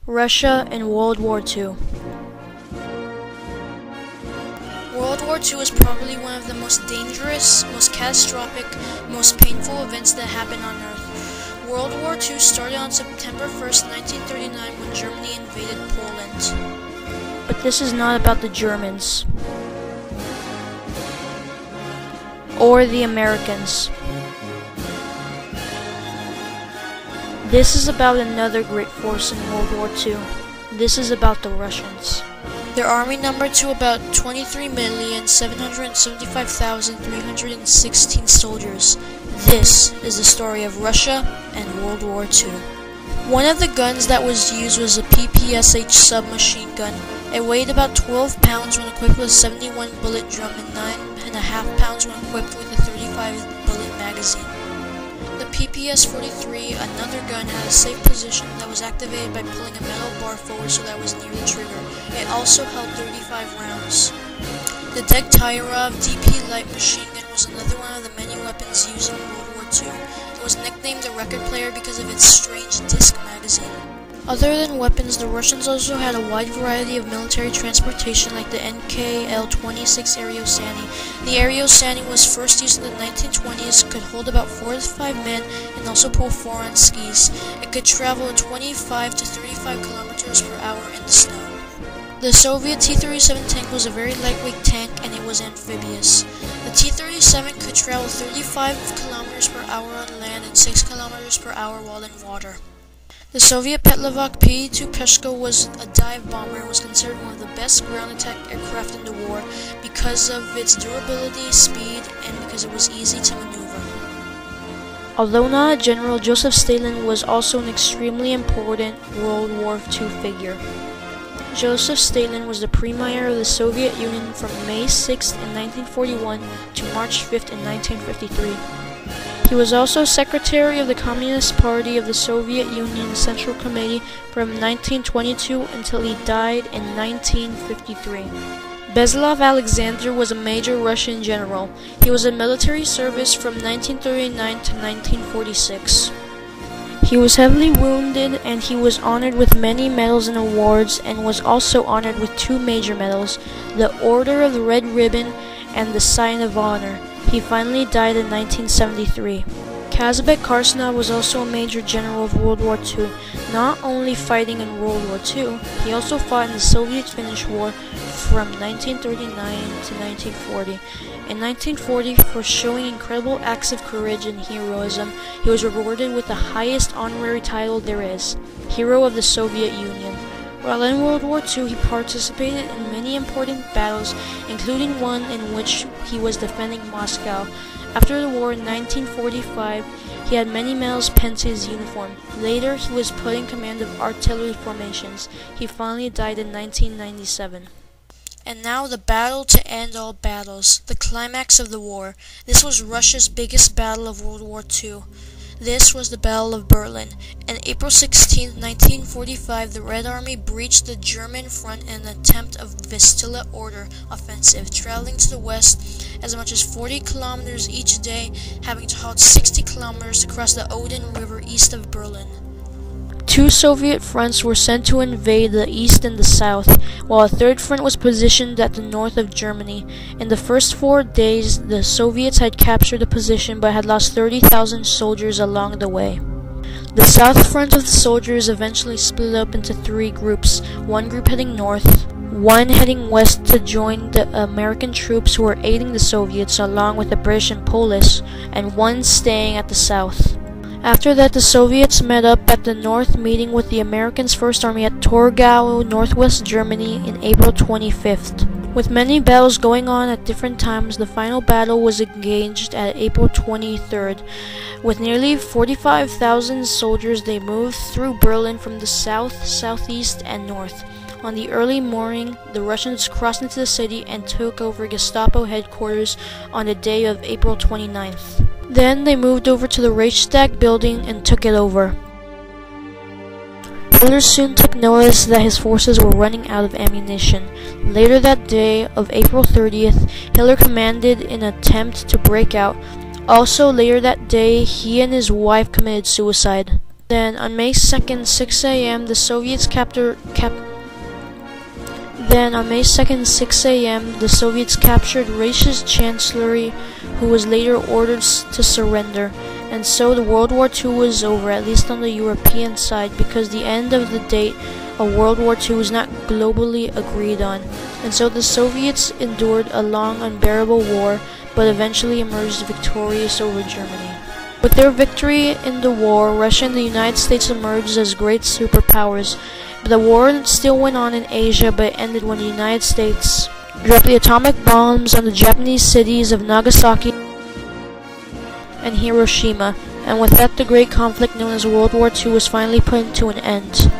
Russia in World War II. World War II is probably one of the most dangerous, most catastrophic, most painful events that happened on Earth. World War II started on September 1st, 1939 when Germany invaded Poland. But this is not about the Germans or the Americans. This is about another great force in World War II. This is about the Russians. Their army numbered to about 23,775,316 soldiers. This is the story of Russia and World War II. One of the guns that was used was a PPSH submachine gun. It weighed about 12 pounds when equipped with a 71 bullet drum and 9.5 pounds when equipped with a 35 bullet magazine. The PPS-43, another gun, had a safe position that was activated by pulling a metal bar forward so that was near the trigger. It also held 35 rounds. The Degtyaryov DP light machine gun was another one of the many weapons used in World War II. It was nicknamed the record player because of its strange disc magazine. Other than weapons, the Russians also had a wide variety of military transportation like the NKL-26 Areosani. The Areosani was first used in the 1920s, could hold about 4 to 5 men, and also pull 4 on skis. It could travel at 25 to 35 kilometers per hour in the snow. The Soviet T-37 tank was a very lightweight tank and it was amphibious. The T-37 could travel 35 kilometers per hour on land and 6 kilometers per hour while in water. The Soviet Petlyavok P-2 Peshka was a dive bomber and was considered one of the best ground attack aircraft in the war because of its durability, speed, and because it was easy to maneuver. Although not a general, Joseph Stalin was also an extremely important World War II figure. Joseph Stalin was the Premier of the Soviet Union from May 6th in 1941 to March 5th in 1953. He was also Secretary of the Communist Party of the Soviet Union Central Committee from 1922 until he died in 1953. Besojov Alexander was a major Russian general. He was in military service from 1939 to 1946. He was heavily wounded and he was honored with many medals and awards and was also honored with 2 major medals, the Order of the Red Ribbon and the Sign of Honor. He finally died in 1973. Kazabek Karsanov was also a major general of World War II, not only fighting in World War II, he also fought in the Soviet-Finnish War from 1939 to 1940. In 1940, for showing incredible acts of courage and heroism, he was rewarded with the highest honorary title there is, Hero of the Soviet Union. While in World War II, he participated in many important battles, including one in which he was defending Moscow. After the war in 1945, he had many medals pinned to his uniform. Later, he was put in command of artillery formations. He finally died in 1997. And now the battle to end all battles, the climax of the war. This was Russia's biggest battle of World War II. This was the Battle of Berlin. On April 16, 1945, the Red Army breached the German front in an attempt of Vistula Order offensive, traveling to the west as much as 40 kilometers each day, having to halt 60 kilometers to cross the Odin River east of Berlin. 2 Soviet fronts were sent to invade the east and the south, while a third front was positioned at the north of Germany. In the first 4 days, the Soviets had captured the position but had lost 30,000 soldiers along the way. The south front of the soldiers eventually split up into 3 groups, one group heading north, one heading west to join the American troops who were aiding the Soviets along with the British and Polish, and one staying at the south. After that, the Soviets met up at the north, meeting with the Americans' First Army at Torgau, northwest Germany, in April 25th. With many battles going on at different times, the final battle was engaged at April 23rd. With nearly 45,000 soldiers, they moved through Berlin from the south, southeast, and north. On the early morning, the Russians crossed into the city and took over Gestapo headquarters on the day of April 29th. Then they moved over to the Reichstag building and took it over. Hitler soon took notice that his forces were running out of ammunition. Later that day of April 30th, Hitler commanded an attempt to break out. Also later that day, he and his wife committed suicide. Then on May 2nd, 6 a.m., the Soviets captured Reich's chancellery, who was later ordered to surrender. And so the World War II was over, at least on the European side, because the end of the date of World War II was not globally agreed on. And so the Soviets endured a long, unbearable war, but eventually emerged victorious over Germany. With their victory in the war, Russia and the United States emerged as great superpowers. But the war still went on in Asia, but it ended when the United States dropped the atomic bombs on the Japanese cities of Nagasaki and Hiroshima, and with that the great conflict known as World War II was finally put to an end.